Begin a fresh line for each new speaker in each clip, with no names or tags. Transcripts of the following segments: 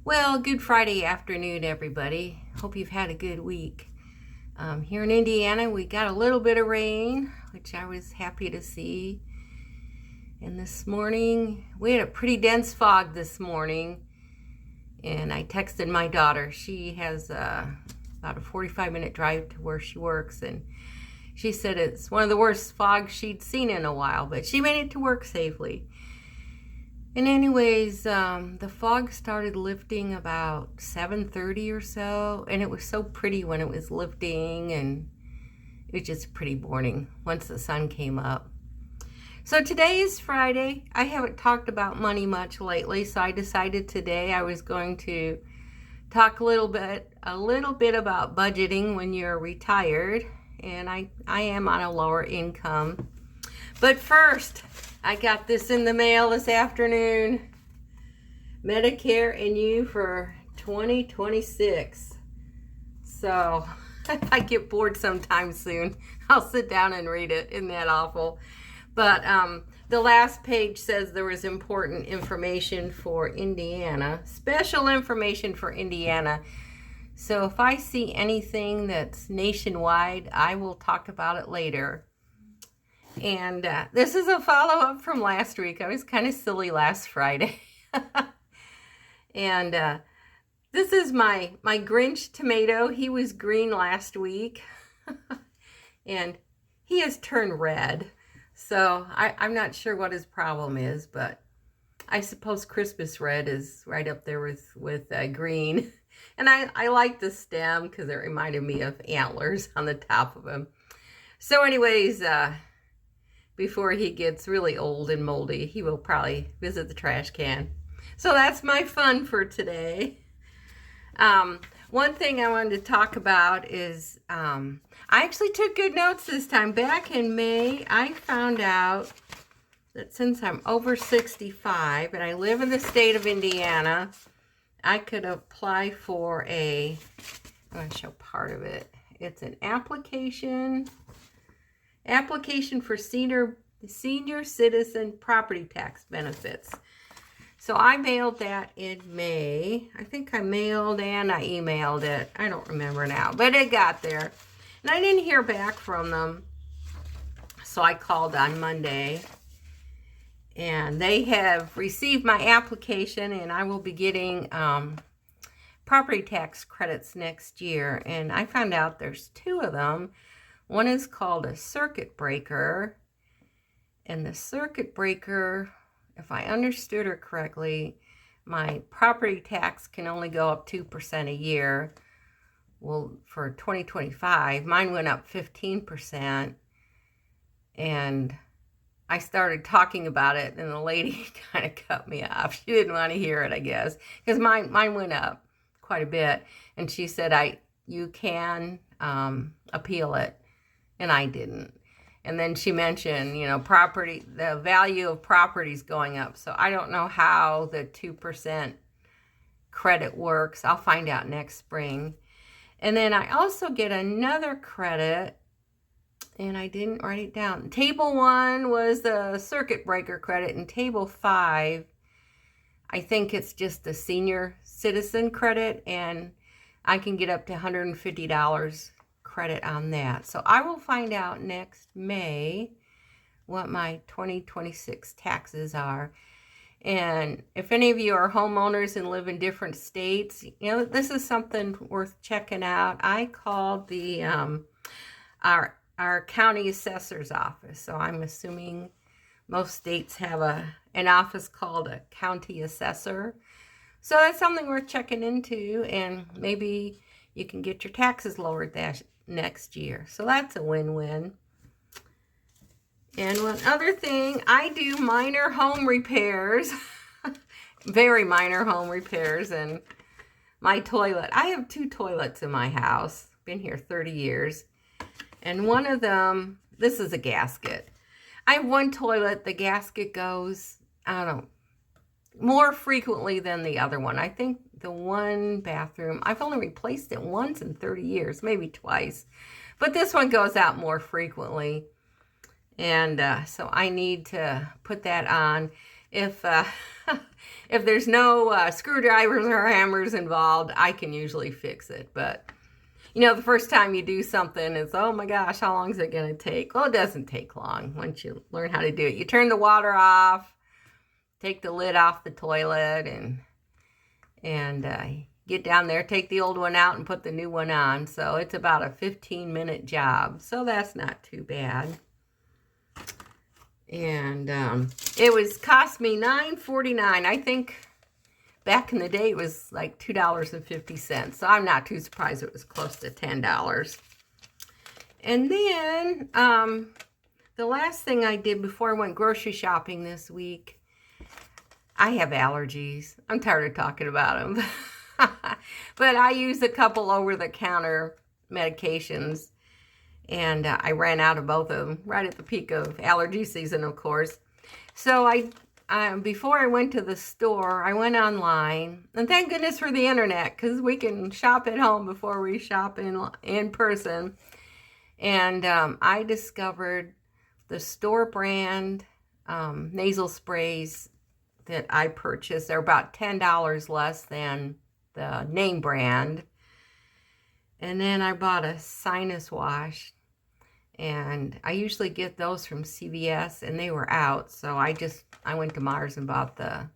Well, good Friday afternoon, everybody. Hope you've had a good week. Here in Indiana, we got a little bit of rain, which I was happy to see. And this morning, we had a pretty dense fog this morning. And I texted my daughter. She has about a 45-minute drive to where she works. And she said it's one of the worst fogs she'd seen in a while, but she made it to work safely. And anyways, the fog started lifting about 7:30 or so, and it was so pretty when it was lifting, and it was just a pretty morning once the sun came up. So today is Friday. I haven't talked about money much lately, so I decided today I was going to talk a little bit about budgeting when you're retired, and I am on a lower income. But first, I got this in the mail this afternoon. Medicare and You for 2026. So if I get bored sometime soon, I'll sit down and read it. Isn't that awful? But the last page says there was important information for Indiana, special information for Indiana. So if I see anything that's nationwide, I will talk about it later. And this is a follow-up from last week. I was kind of silly last Friday. And this is my Grinch tomato. He was green last week. And he has turned red. So I'm not sure what his problem is, but I suppose Christmas red is right up there with green. And I like the stem because it reminded me of antlers on the top of him. So anyways, before he gets really old and moldy, he will probably visit the trash can. So that's my fun for today. One thing I wanted to talk about is I actually took good notes this time. Back in May, I found out that since I'm over 65 and I live in the state of Indiana, I could apply for I'm going to show part of it. It's an application for senior citizen property tax benefits. So I mailed that in May. I think I mailed and I emailed it. I don't remember now, but it got there. And I didn't hear back from them. So I called on Monday. And they have received my application, and I will be getting property tax credits next year. And I found out there's two of them. One is called a circuit breaker, and the circuit breaker, if I understood her correctly, my property tax can only go up 2% a year. Well, for 2025, mine went up 15%, and I started talking about it, and the lady kind of cut me off. She didn't want to hear it, I guess, because mine went up quite a bit, and she said, you can appeal it. And I didn't. And then she mentioned, the value of properties going up. So I don't know how the 2% credit works. I'll find out next spring. And then I also get another credit, and I didn't write it down. Table 1 was the circuit breaker credit, and Table 5, I think it's just the senior citizen credit, and I can get up to $150 credit on that. So I will find out next May what my 2026 taxes are. And if any of you are homeowners and live in different states, this is something worth checking out. I called the our county assessor's office. So I'm assuming most states have an office called a county assessor. So that's something worth checking into, and maybe you can get your taxes lowered next year. So that's a win-win. And one other thing, I do minor home repairs, very minor home repairs, and my toilet. I have 2 toilets in my house, been here 30 years, and one of them, this is a gasket. I have one toilet, the gasket goes, I don't know, more frequently than the other one. I think the one bathroom, I've only replaced it once in 30 years, maybe twice. But this one goes out more frequently. And so I need to put that on. If If there's no screwdrivers or hammers involved, I can usually fix it. But, you know, the first time you do something, it's, oh my gosh, how long is it going to take? Well, it doesn't take long once you learn how to do it. You turn the water off, take the lid off the toilet, and get down there, take the old one out and put the new one on. So it's about a 15-minute job. So that's not too bad. And it was cost me $9.49. I think back in the day it was like $2.50. So I'm not too surprised it was close to $10. And then the last thing I did before I went grocery shopping this week, I have allergies. I'm tired of talking about them. But I use a couple over-the-counter medications, and I ran out of both of them right at the peak of allergy season, of course. So before I went to the store, I went online, and thank goodness for the internet, because we can shop at home before we shop in person. And I discovered the store brand nasal sprays that I purchased. They're about $10 less than the name brand. And then I bought a sinus wash, and I usually get those from CVS, and they were out. So I went to Meijer's and bought the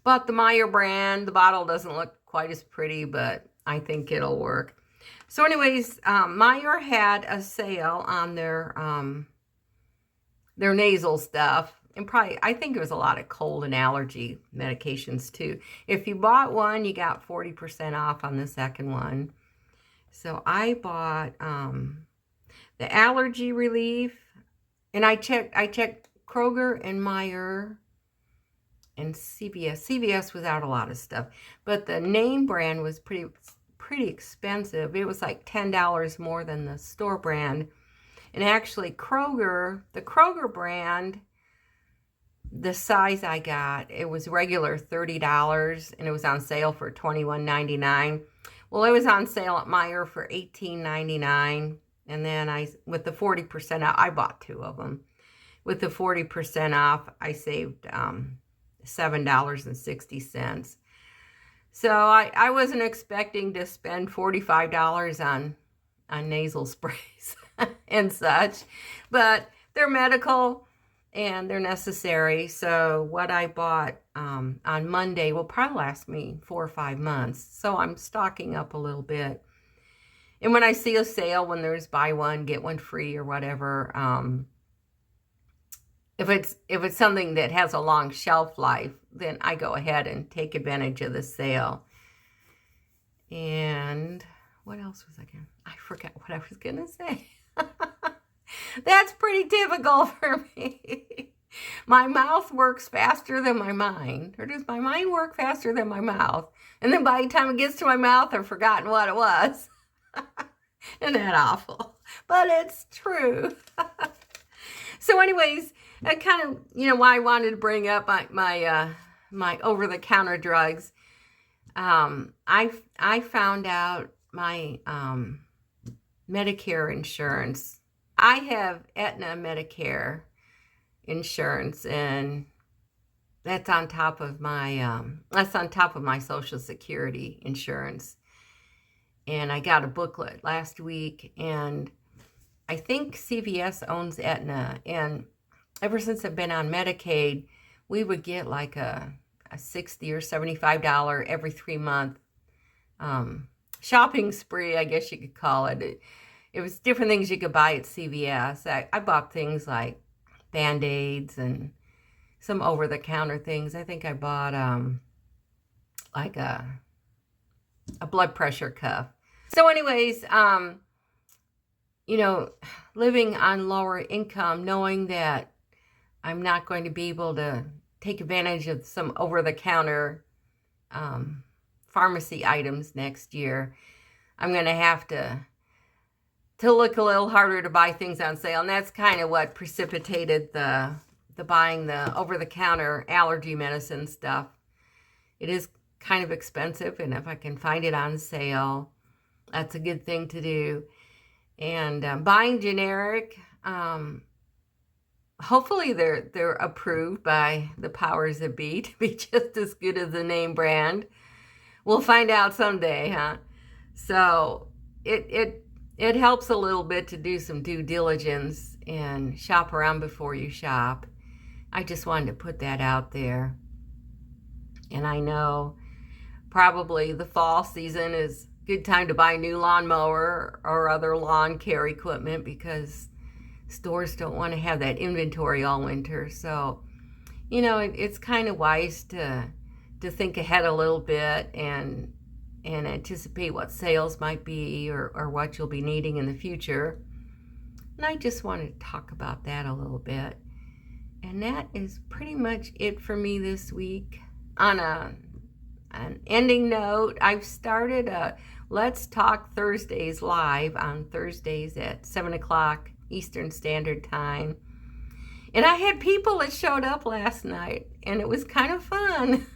Meijer brand. The bottle doesn't look quite as pretty, but I think it'll work. So anyways, Meijer had a sale on their nasal stuff. And probably, I think it was a lot of cold and allergy medications too. If you bought one, you got 40% off on the second one. So I bought the allergy relief, and I checked Kroger and Meijer and CVS. CVS was out a lot of stuff, but the name brand was pretty expensive. It was like $10 more than the store brand. And actually the Kroger brand, the size I got, it was regular $30, and it was on sale for $21.99. Well, it was on sale at Meijer for $18.99, and then with the 40% off, I bought two of them. With the 40% off, I saved $7.60. So I wasn't expecting to spend $45 on nasal sprays and such, but they're medical and they're necessary. So what I bought on Monday will probably last me 4 or 5 months. So I'm stocking up a little bit. And when I see a sale, when there's buy one, get one free or whatever, if it's something that has a long shelf life, then I go ahead and take advantage of the sale. And what else was I going to? I forgot what I was going to say. That's pretty typical for me. My mouth works faster than my mind. Or does my mind work faster than my mouth? And then by the time it gets to my mouth, I've forgotten what it was. Isn't that awful? But it's true. So anyways, I kind of, why I wanted to bring up my over-the-counter drugs. I found out my Medicare insurance. I have Aetna Medicare insurance, and that's on top of my Social Security insurance. And I got a booklet last week, and I think CVS owns Aetna, and ever since I've been on Medicaid, we would get like a $60 or $75 every 3-month shopping spree, I guess you could call it. It was different things you could buy at CVS. I bought things like Band-Aids and some over-the-counter things. I think I bought like a blood pressure cuff. So anyways, living on lower income, knowing that I'm not going to be able to take advantage of some over-the-counter pharmacy items next year, I'm going to have to look a little harder to buy things on sale. And that's kind of what precipitated the buying the over-the-counter allergy medicine stuff. It is kind of expensive, and if I can find it on sale, that's a good thing to do. And buying generic, hopefully they're approved by the powers that be to be just as good as the name brand. We'll find out someday, huh? So it helps a little bit to do some due diligence and shop around before you shop. I just wanted to put that out there. And I know probably the fall season is a good time to buy a new lawnmower or other lawn care equipment because stores don't want to have that inventory all winter. So, it's kind of wise to think ahead a little bit and anticipate what sales might be or what you'll be needing in the future. And I just wanted to talk about that a little bit. And that is pretty much it for me this week. On an ending note, I've started a Let's Talk Thursdays live on Thursdays at 7 o'clock Eastern Standard Time. And I had people that showed up last night, and it was kind of fun.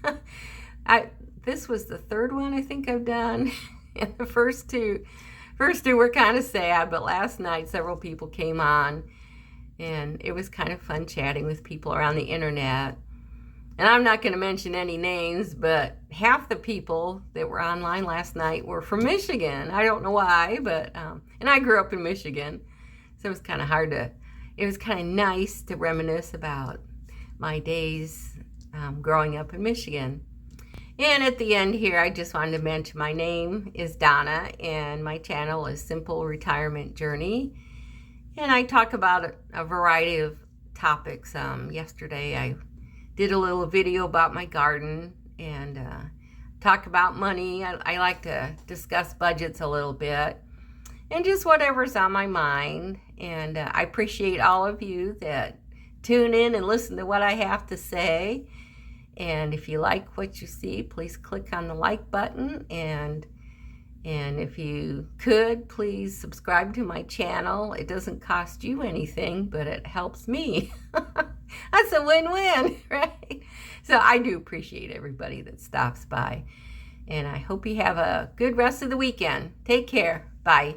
This was the third one I think I've done. And the first two were kind of sad, but last night several people came on, and it was kind of fun chatting with people around the internet. And I'm not going to mention any names, but half the people that were online last night were from Michigan. I don't know why, but and I grew up in Michigan, so it was kind of nice to reminisce about my days growing up in Michigan. And at the end here, I just wanted to mention my name is Donna, and my channel is Simple Retirement Journey. And I talk about a variety of topics. Yesterday, I did a little video about my garden and talk about money. I like to discuss budgets a little bit and just whatever's on my mind. And I appreciate all of you that tune in and listen to what I have to say. And if you like what you see, please click on the like button. And if you could, please subscribe to my channel. It doesn't cost you anything, but it helps me. That's a win-win, right? So I do appreciate everybody that stops by. And I hope you have a good rest of the weekend. Take care. Bye.